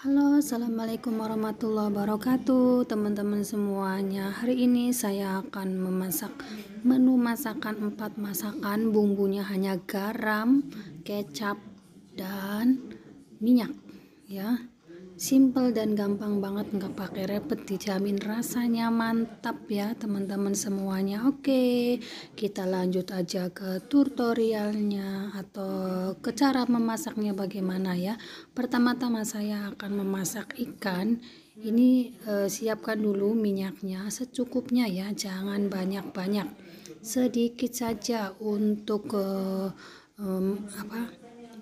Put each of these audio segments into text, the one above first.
Halo, assalamualaikum warahmatullahi wabarakatuh, teman-teman semuanya. Hari ini saya akan memasak menu masakan 4 masakan. Bumbunya hanya garam, kecap, dan minyak, ya. Simple dan gampang banget, nggak pakai repet, dijamin rasanya mantap ya teman-teman semuanya. Oke, kita lanjut aja ke tutorialnya atau ke cara memasaknya bagaimana ya. Pertama-tama saya akan memasak ikan. Ini siapkan dulu minyaknya secukupnya ya, jangan banyak-banyak, sedikit saja untuk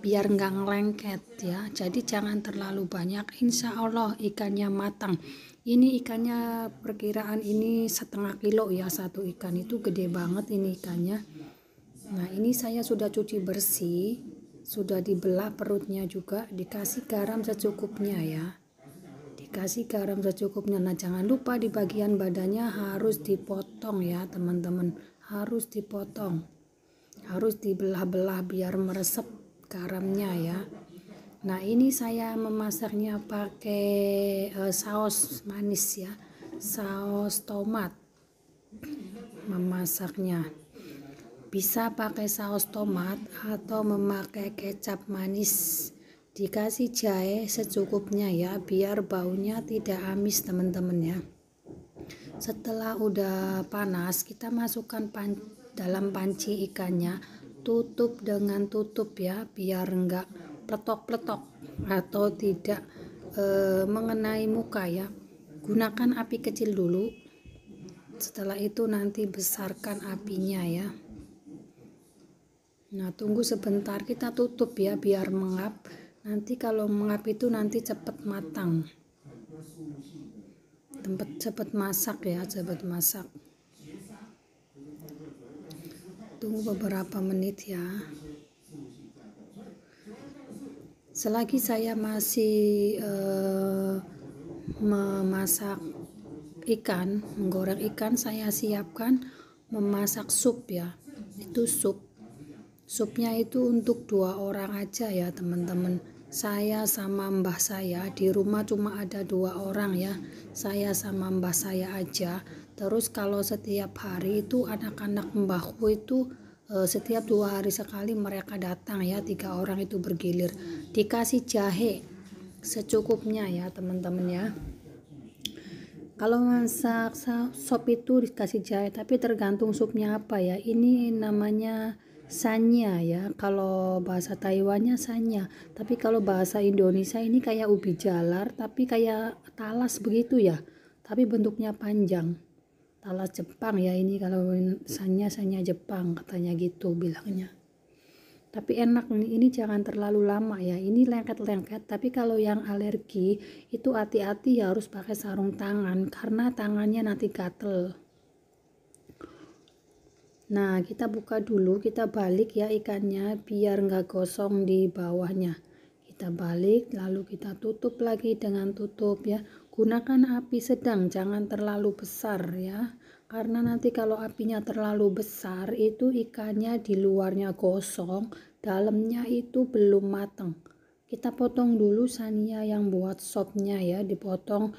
biar nggak ngelengket ya. Jadi jangan terlalu banyak, insya Allah ikannya matang. Ini ikannya perkiraan ini 1/2 kilo ya, satu ikan itu gede banget ini ikannya. Nah, ini saya sudah cuci bersih, sudah dibelah perutnya juga, dikasih garam secukupnya ya. Dikasih garam secukupnya. Nah, jangan lupa di bagian badannya harus dipotong ya teman-teman, harus dipotong, harus dibelah-belah biar meresap garamnya ya. Nah, ini saya memasaknya pakai saus manis ya, saus tomat memasaknya. Bisa pakai saus tomat atau memakai kecap manis. Dikasih jahe secukupnya ya, biar baunya tidak amis teman-teman ya. Setelah udah panas, kita masukkan dalam panci ikannya, tutup dengan tutup ya, biar enggak pletok-pletok atau tidak mengenai muka ya. Gunakan api kecil dulu, setelah itu nanti besarkan apinya ya. Nah, tunggu sebentar, kita tutup ya biar mengap. Nanti kalau mengap itu nanti cepat matang, cepat masak ya, cepat masak. Tunggu beberapa menit ya. Selagi saya masih memasak ikan, menggoreng ikan, saya siapkan memasak sup ya. Itu supnya itu untuk 2 orang aja ya teman-teman. Saya sama mbah saya, di rumah cuma ada 2 orang ya, saya sama mbah saya aja. Terus kalau setiap hari itu anak-anak mbahku itu setiap 2 hari sekali mereka datang ya, 3 orang itu bergilir. Dikasih jahe secukupnya ya teman-teman ya. Kalau masak sop itu dikasih jahe, tapi tergantung supnya apa ya. Ini namanya sanya ya, kalau bahasa Taiwannya sanya, tapi kalau bahasa Indonesia ini kayak ubi jalar tapi kayak talas begitu ya, tapi bentuknya panjang. Talas Jepang ya ini, kalau sanya Jepang katanya gitu bilangnya. Tapi enak ini jangan terlalu lama ya, ini lengket-lengket. Tapi kalau yang alergi itu hati-hati, harus pakai sarung tangan karena tangannya nanti gatel. Nah, kita buka dulu, kita balik ya ikannya biar nggak gosong di bawahnya. Kita balik, lalu kita tutup lagi dengan tutup ya. Gunakan api sedang, jangan terlalu besar ya, karena nanti kalau apinya terlalu besar itu ikannya di luarnya gosong, dalamnya itu belum matang. Kita potong dulu sania yang buat sopnya ya, dipotong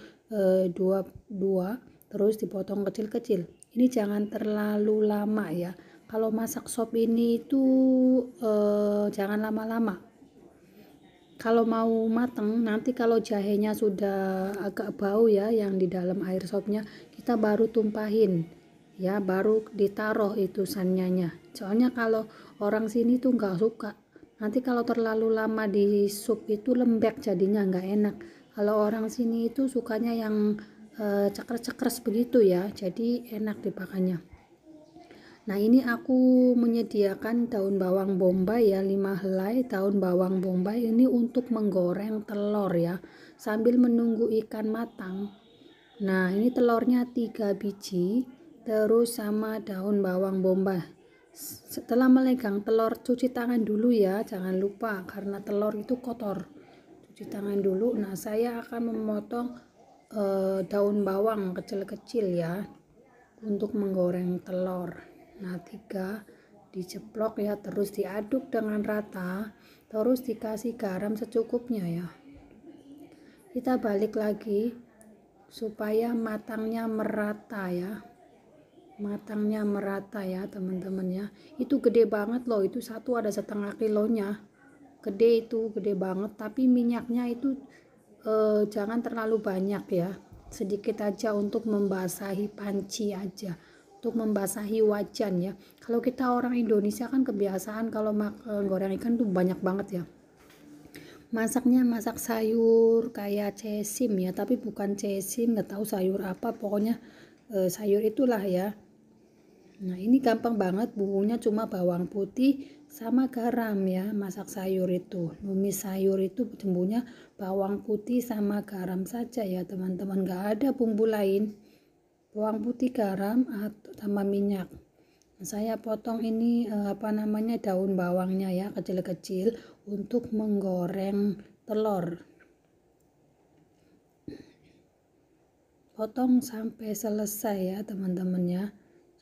dua, terus dipotong kecil-kecil. Ini jangan terlalu lama ya, kalau masak sop ini itu jangan lama-lama. Kalau mau mateng, nanti kalau jahenya sudah agak bau ya yang di dalam air sopnya, kita baru tumpahin ya, baru ditaruh itu sanyanya. Soalnya kalau orang sini tuh nggak suka, nanti kalau terlalu lama di sup itu lembek jadinya nggak enak. Kalau orang sini itu sukanya yang cekres-cekres begitu ya, jadi enak dipakainya. Nah, ini aku menyediakan daun bawang bombay ya, 5 helai daun bawang bombay ini untuk menggoreng telur ya, sambil menunggu ikan matang. Nah, ini telurnya 3 biji, terus sama daun bawang bombay. Setelah memegang telur, cuci tangan dulu ya, jangan lupa karena telur itu kotor. Cuci tangan dulu. Nah, saya akan memotong daun bawang kecil-kecil ya untuk menggoreng telur. Nah, 3 diceplok ya, terus diaduk dengan rata, terus dikasih garam secukupnya ya. Kita balik lagi supaya matangnya merata ya, teman-teman ya. Itu gede banget loh, itu satu ada 1,5 kilonya, gede banget. Tapi minyaknya itu jangan terlalu banyak ya, sedikit aja untuk membasahi panci aja, untuk membasahi wajan ya. Kalau kita orang Indonesia kan kebiasaan kalau goreng ikan tuh banyak banget ya. Masaknya masak sayur kayak cesim ya, tapi bukan cesim, nggak tahu sayur apa, pokoknya sayur itulah ya. Nah ini gampang banget, bumbunya cuma bawang putih sama garam ya. Masak sayur itu, numis sayur itu bumbunya bawang putih sama garam saja ya teman-teman, nggak ada bumbu lain. Bawang putih, garam sama minyak. Saya potong ini daun bawangnya ya, kecil-kecil untuk menggoreng telur. Potong sampai selesai ya teman-teman ya.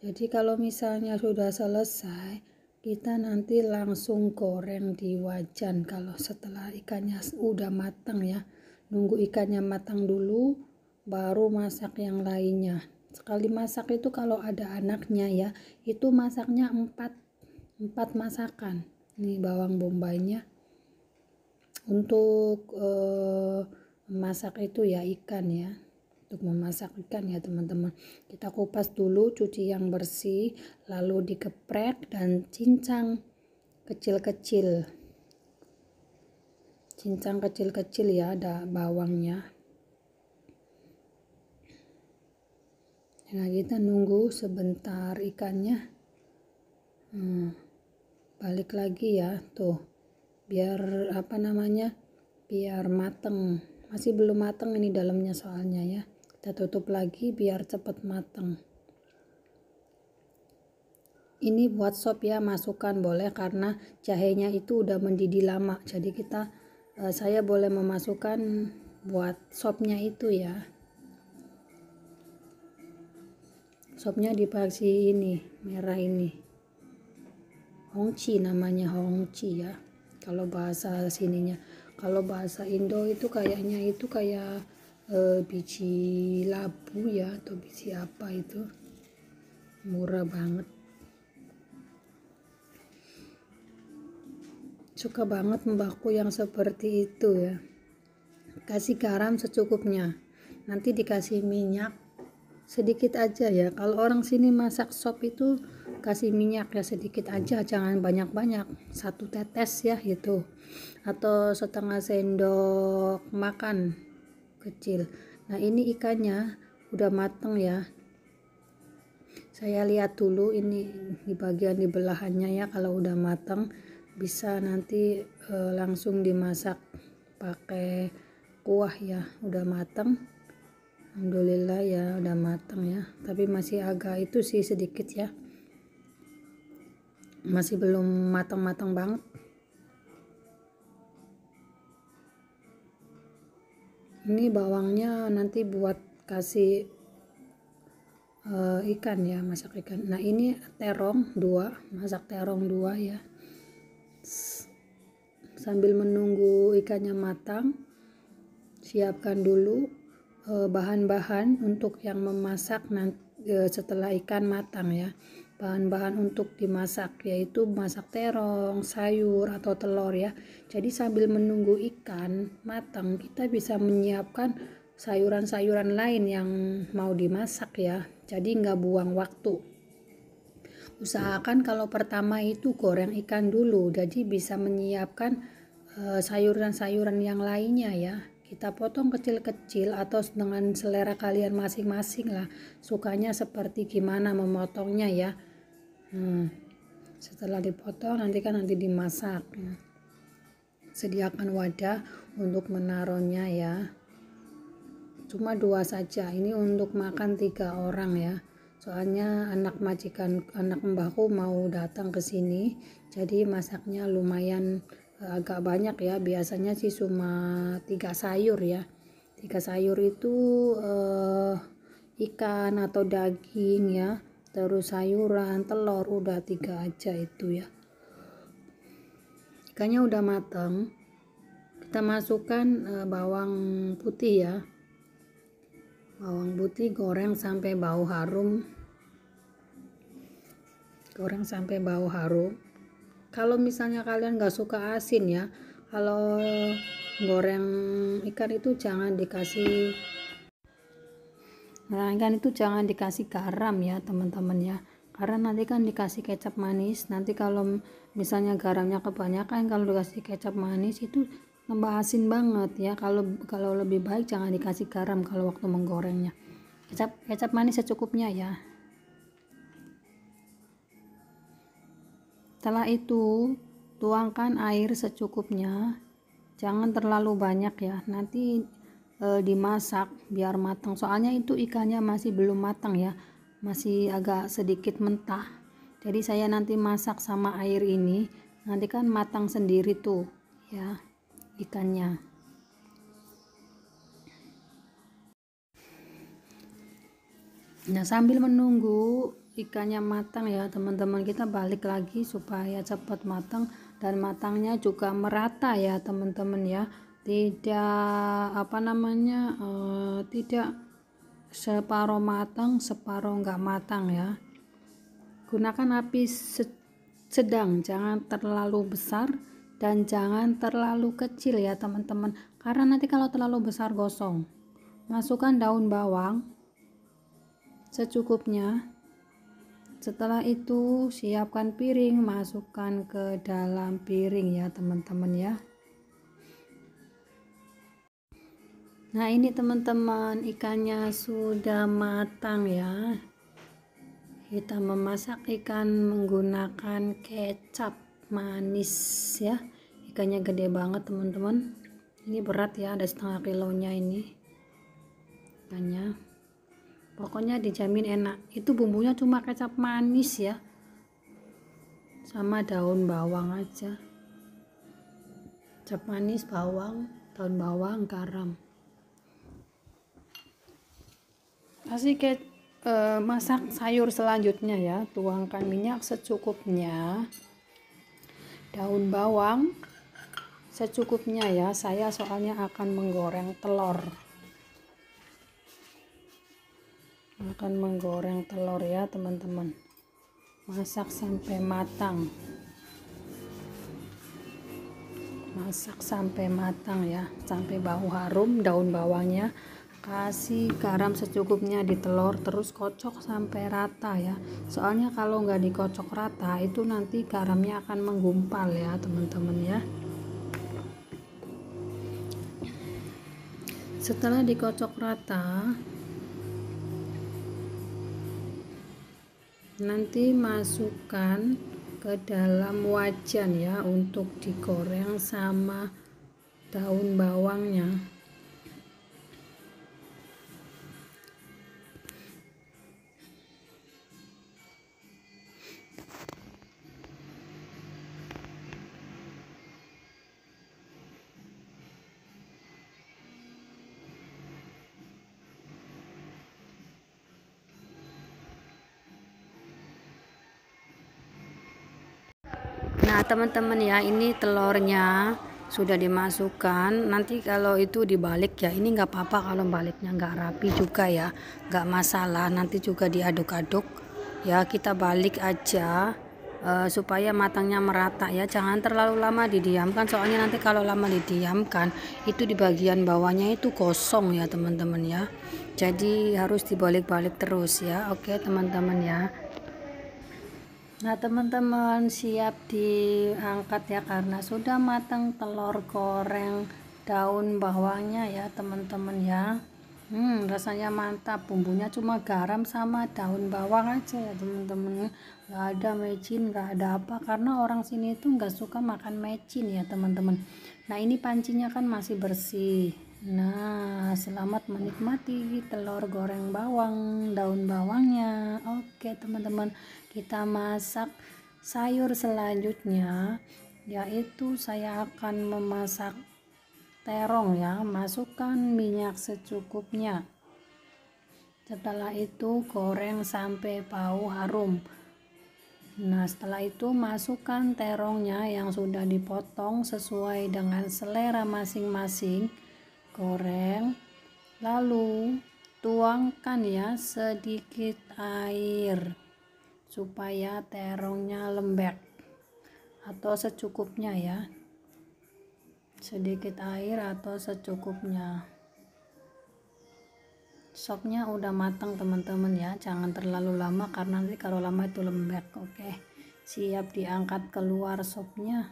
Jadi kalau misalnya sudah selesai, kita nanti langsung goreng di wajan. Kalau setelah ikannya udah matang ya, nunggu ikannya matang dulu baru masak yang lainnya. Sekali masak itu kalau ada anaknya ya, itu masaknya 4 masakan. Ini bawang bombaynya untuk masak itu ya ikan ya. Untuk memasak ikan ya teman-teman, kita kupas dulu, cuci yang bersih, lalu dikeprek dan cincang kecil-kecil ya, ada bawangnya. Nah kita nunggu sebentar ikannya balik lagi ya, tuh biar biar mateng. Masih belum mateng ini dalamnya soalnya ya, kita tutup lagi biar cepat mateng. Ini buat sop ya, masukkan boleh karena jahenya itu udah mendidih lama, jadi saya boleh memasukkan buat sopnya itu ya. Sopnya dikasih ini merah, ini hongci namanya, hongci ya kalau bahasa sininya. Kalau bahasa Indo itu kayaknya itu kayak biji labu ya, atau biji apa itu, murah banget. Suka banget mbakku yang seperti itu ya. Kasih garam secukupnya, nanti dikasih minyak sedikit aja ya. Kalau orang sini masak sop itu kasih minyak ya sedikit aja, jangan banyak-banyak, 1 tetes ya itu, atau setengah sendok makan kecil. Nah ini ikannya udah mateng ya, saya lihat dulu ini di bagian di belahannya ya. Kalau udah mateng bisa nanti langsung dimasak pakai kuah ya. Udah mateng, alhamdulillah ya, udah mateng ya, tapi masih agak itu sih sedikit ya, masih belum matang-matang banget. Ini bawangnya nanti buat kasih ikan ya, masak ikan. Nah ini terong 2, masak terong 2 ya. Sambil menunggu ikannya matang, siapkan dulu bahan-bahan untuk yang memasak setelah ikan matang ya. Bahan-bahan untuk dimasak yaitu masak terong, sayur atau telur ya. Jadi sambil menunggu ikan matang, kita bisa menyiapkan sayuran-sayuran lain yang mau dimasak ya. Jadi nggak buang waktu. Usahakan kalau pertama itu goreng ikan dulu, jadi bisa menyiapkan sayuran-sayuran yang lainnya ya. Kita potong kecil-kecil atau dengan selera kalian masing-masing lah, sukanya seperti gimana memotongnya ya. Setelah dipotong nanti dimasak. Sediakan wadah untuk menaruhnya ya, cuma 2 saja, ini untuk makan 3 orang ya. Soalnya anak mbahku mau datang ke sini, jadi masaknya lumayan agak banyak ya. Biasanya sih cuma 3 sayur ya. 3 sayur itu ikan atau daging ya, terus sayuran, telur, udah 3 aja itu ya. Ikannya udah matang, Kita masukkan bawang putih ya. Bawang putih goreng sampai bau harum. Goreng sampai bau harum. Kalau misalnya kalian nggak suka asin ya, kalau goreng ikan itu jangan dikasih garam ya teman-teman ya, karena nanti kan dikasih kecap manis. Nanti kalau misalnya garamnya kebanyakan, kalau dikasih kecap manis itu tambah asin banget ya. Kalau lebih baik jangan dikasih garam kalau waktu menggorengnya. Kecap manis secukupnya ya. Setelah itu tuangkan air secukupnya, jangan terlalu banyak ya, nanti dimasak biar matang, soalnya itu ikannya masih belum matang ya, masih agak sedikit mentah. Jadi saya nanti masak sama air ini, nanti kan matang sendiri tuh ya ikannya. Nah, sambil menunggu ikannya matang ya teman-teman, kita balik lagi supaya cepat matang dan matangnya juga merata ya teman-teman ya. Tidak tidak separuh matang separuh enggak matang ya. Gunakan api sedang, jangan terlalu besar dan jangan terlalu kecil ya teman-teman, karena nanti kalau terlalu besar gosong. Masukkan daun bawang secukupnya. Setelah itu siapkan piring, masukkan ke dalam piring ya teman-teman ya. Nah, ini teman-teman ikannya sudah matang ya. Kita memasak ikan menggunakan kecap manis ya. Ikannya gede banget teman-teman. Ini berat ya, ada setengah kilonya ini ikannya. Pokoknya dijamin enak. Itu bumbunya cuma kecap manis ya, sama daun bawang aja. Kecap manis, bawang, daun bawang, garam. Masak sayur selanjutnya ya. Tuangkan minyak secukupnya, daun bawang secukupnya ya. Saya soalnya akan menggoreng telur. Ya teman-teman. Masak sampai matang. Ya, sampai bau harum daun bawangnya. Kasih garam secukupnya di telur, terus kocok sampai rata ya, soalnya kalau nggak dikocok rata itu nanti garamnya akan menggumpal ya teman-teman ya. Setelah dikocok rata, nanti masukkan ke dalam wajan ya untuk digoreng sama daun bawangnya. Nah teman-teman ya, ini telurnya sudah dimasukkan. Nanti kalau itu dibalik ya, ini nggak apa-apa kalau baliknya nggak rapi juga ya, nggak masalah. Nanti juga diaduk-aduk ya, kita balik aja supaya matangnya merata ya. Jangan terlalu lama didiamkan, soalnya nanti kalau lama didiamkan itu di bagian bawahnya itu gosong ya teman-teman ya. Jadi harus dibalik-balik terus ya. Oke teman-teman ya. Nah teman-teman, siap diangkat ya, karena sudah matang telur goreng daun bawangnya ya teman-teman ya. Rasanya mantap, bumbunya cuma garam sama daun bawang aja ya teman-teman, nggak ada mecin, nggak ada apa, karena orang sini itu nggak suka makan mecin ya teman-teman. Nah ini pancinya kan masih bersih. Nah, selamat menikmati telur goreng bawang daun bawangnya. Oke teman-teman, kita masak sayur selanjutnya, yaitu saya akan memasak terong ya. Masukkan minyak secukupnya. Setelah itu goreng sampai bau harum. Nah, setelah itu masukkan terongnya yang sudah dipotong sesuai dengan selera masing-masing, goreng, lalu tuangkan ya sedikit air supaya terongnya lembek atau secukupnya ya, sedikit air atau secukupnya. Sopnya udah matang teman-teman ya, jangan terlalu lama karena nanti kalau lama itu lembek. Oke, siap diangkat keluar sopnya.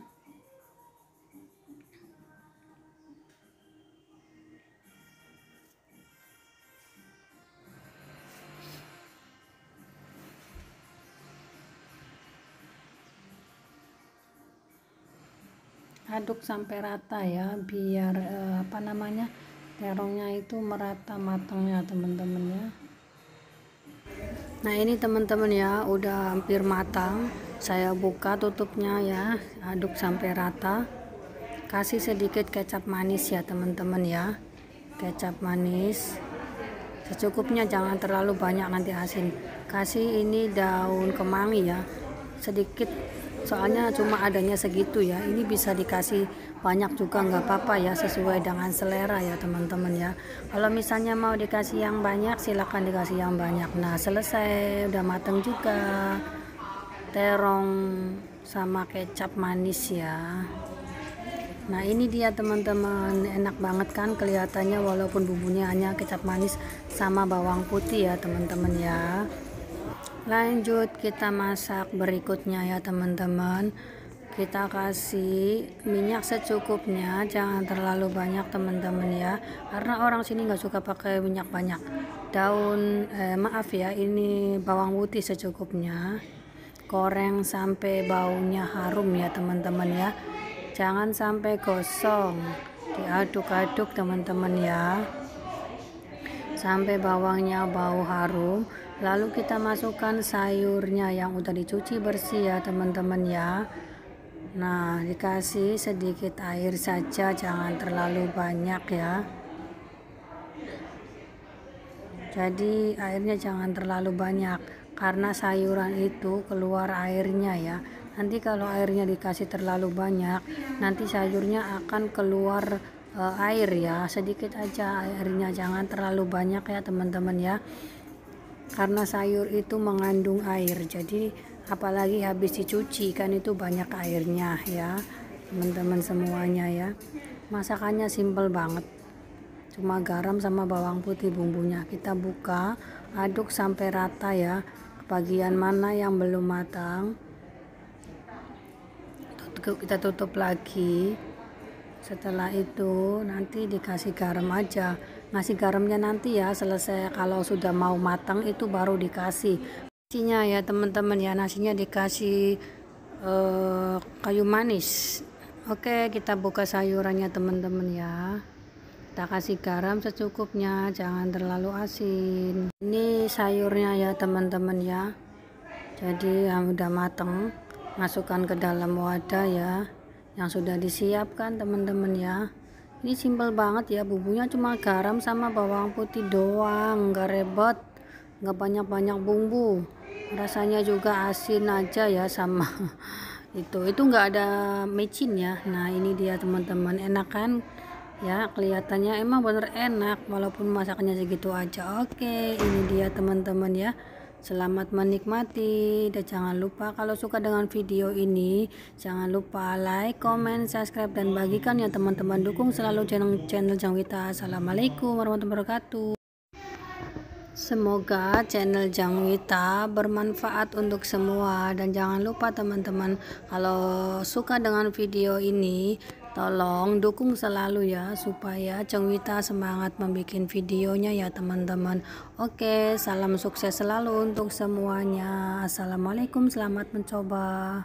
Aduk sampai rata ya, biar terongnya itu merata matangnya teman-teman ya. Nah ini teman-teman ya, udah hampir matang. Saya buka tutupnya ya, aduk sampai rata. Kasih sedikit kecap manis ya teman-teman ya, kecap manis secukupnya, jangan terlalu banyak nanti asin. Kasih ini daun kemangi ya, sedikit, soalnya cuma adanya segitu ya. Ini bisa dikasih banyak juga nggak apa-apa ya, sesuai dengan selera ya teman-teman ya. Kalau misalnya mau dikasih yang banyak silahkan dikasih yang banyak. Nah selesai, udah matang juga terong sama kecap manis ya. Nah ini dia teman-teman, enak banget kan kelihatannya walaupun bumbunya hanya kecap manis sama bawang putih ya teman-teman ya. Lanjut kita masak berikutnya ya teman-teman. Kita kasih minyak secukupnya, jangan terlalu banyak teman-teman ya, karena orang sini nggak suka pakai minyak banyak. Ini bawang putih secukupnya. Goreng sampai baunya harum ya teman-teman ya, jangan sampai gosong, diaduk-aduk teman-teman ya sampai bawangnya bau harum. Lalu kita masukkan sayurnya yang udah dicuci bersih ya teman-teman ya. Nah dikasih sedikit air saja, jangan terlalu banyak ya, jadi airnya jangan terlalu banyak karena sayuran itu keluar airnya ya. Nanti kalau airnya dikasih terlalu banyak, nanti sayurnya akan keluar air ya. Sedikit aja airnya, jangan terlalu banyak ya teman-teman ya, karena sayur itu mengandung air. Jadi apalagi habis dicuci kan itu banyak airnya ya teman-teman semuanya ya. Masakannya simple banget, cuma garam sama bawang putih bumbunya. Kita buka, aduk sampai rata ya. Bagian mana yang belum matang kita tutup lagi. Setelah itu nanti dikasih garam aja. Ngasih garamnya nanti ya selesai, kalau sudah mau matang itu baru dikasih nasinya ya teman-teman ya. Nasinya dikasih kayu manis. Oke, kita buka sayurannya teman-teman ya. Kita kasih garam secukupnya, jangan terlalu asin. Ini sayurnya ya teman-teman ya, jadi yang udah mateng masukkan ke dalam wadah ya yang sudah disiapkan teman-teman ya. Ini simple banget ya, bumbunya cuma garam sama bawang putih doang, nggak ribet, nggak banyak-banyak bumbu. Rasanya juga asin aja ya sama itu nggak ada micin ya. Nah ini dia teman-teman, enak kan ya, kelihatannya emang bener enak walaupun masakannya segitu aja. Oke, ini dia teman-teman ya, selamat menikmati. Dan jangan lupa kalau suka dengan video ini, jangan lupa like, comment, subscribe, dan bagikan ya teman-teman. Dukung selalu channel Jangwita. Assalamualaikum warahmatullahi wabarakatuh. Semoga channel Jangwita bermanfaat untuk semua. Dan jangan lupa teman-teman, kalau suka dengan video ini tolong dukung selalu ya, supaya Jangwita semangat membuat videonya ya teman-teman. Oke, salam sukses selalu untuk semuanya. Assalamualaikum, selamat mencoba.